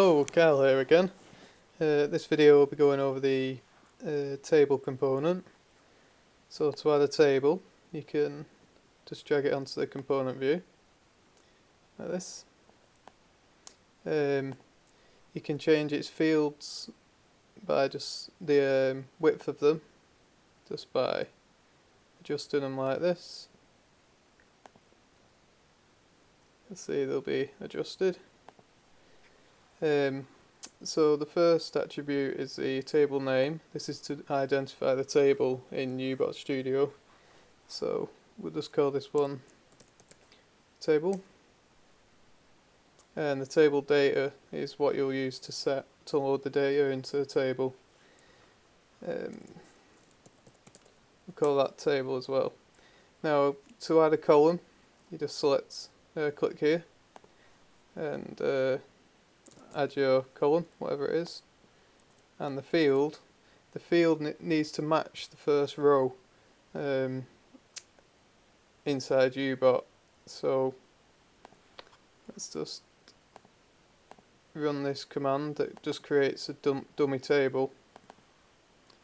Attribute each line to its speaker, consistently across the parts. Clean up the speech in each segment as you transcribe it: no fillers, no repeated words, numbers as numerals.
Speaker 1: Hello, Carl here again. This video will be going over the table component. So to add a table, you can just drag it onto the component view, like this. You can change its fields by just the width of them, just by adjusting them like this. You'll see they'll be adjusted. So the first attribute is the table name. This is to identify the table in UBot Studio. So we'll just call this one table. And the table data is what you'll use to load the data into the table. We'll call that table as well. Now to add a column, you just click here and add your column, whatever it is, and the field needs to match the first row inside UBot. So let's just run this command that just creates a dummy table.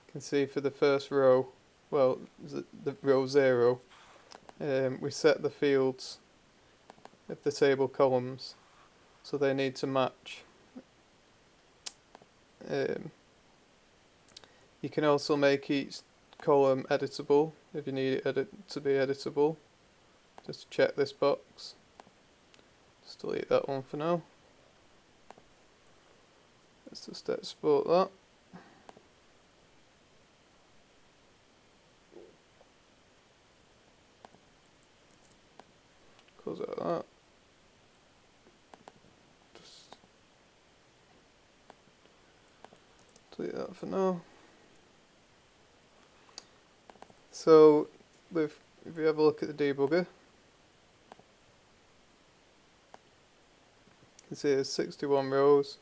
Speaker 1: You can see for the first row, well, the row 0, we set the fields of the table columns so they need to match. You can also make each column editable if you need it to be editable. Just check this box. Just delete that one for now. Let's just export that. Close out that. Delete that for now. So if you have a look at the debugger, you can see there's 61 rows.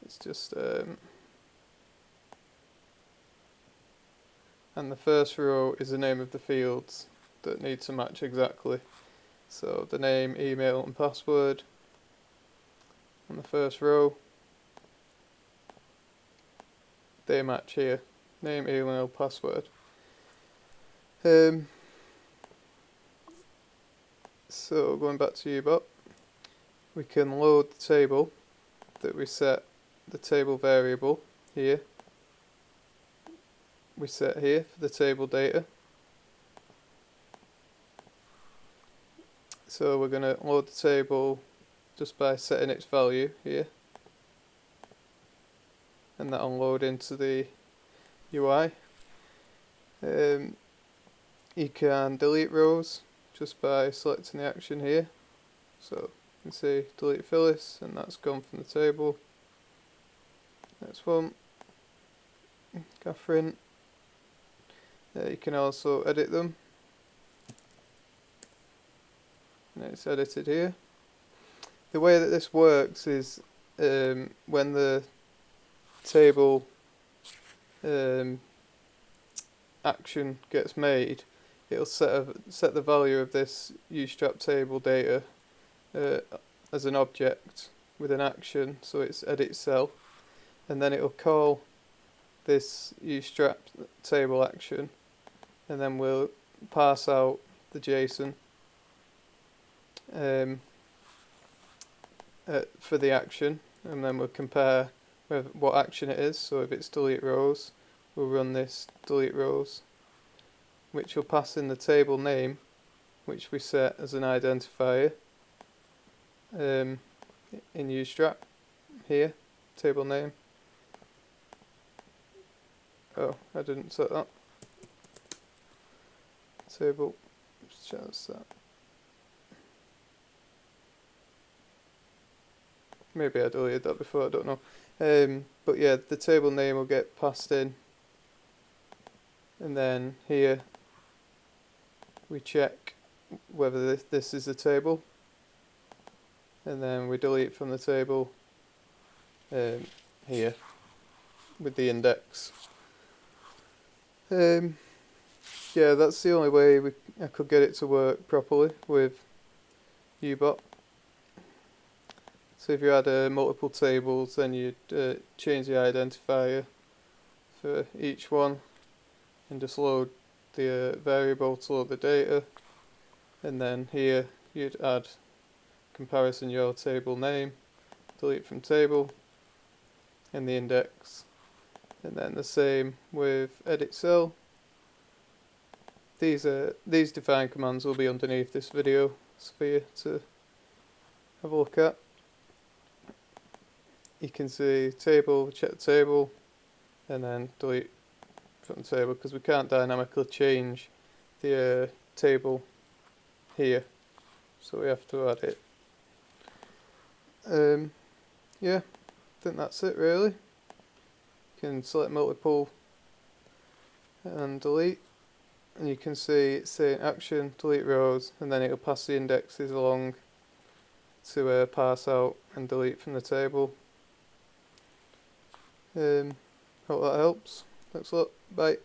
Speaker 1: It's just and the first row is the name of the fields that need to match exactly. So the name, email and password on the first row, they match here. Name, email, password. So going back to UBot, we can load the table that we set the table variable here. We set here for the table data. So we're going to load the table just by setting its value here, and that'll load into the UI. You can delete rows just by selecting the action here. So you can see delete Phyllis, and that's gone from the table. Next one, Catherine. You can also edit them, and it's edited here. The way that this works is when the table action gets made, it'll set the value of this UStrap table data as an object with an action, so it's edit cell, and then it'll call this UStrap table action, and then we'll pass out the JSON for the action, and then we'll compare what action it is. So if it's delete rows, we'll run this delete rows, which will pass in the table name, which we set as an identifier in UStrap here, table name. Oh, I didn't set that. Table, let's change that. Maybe I deleted that before, I don't know. But yeah, the table name will get passed in, and then here we check whether this is a table, and then we delete from the table here with the index. Yeah, that's the only way I could get it to work properly with UBot. So if you had multiple tables, then you'd change the identifier for each one and just load the variable to load the data, and then here you'd add comparison your table name, delete from table, and the index, and then the same with edit cell. These define commands will be underneath this video for you to have a look at. You can see table, check the table, and then delete from the table, because we can't dynamically change the table here, so we have to add it. Yeah, I think that's it really. You can select multiple and delete, and you can see it's saying action, delete rows, and then it'll pass the indexes along to parse out and delete from the table. Hope that helps. Thanks a lot. Bye.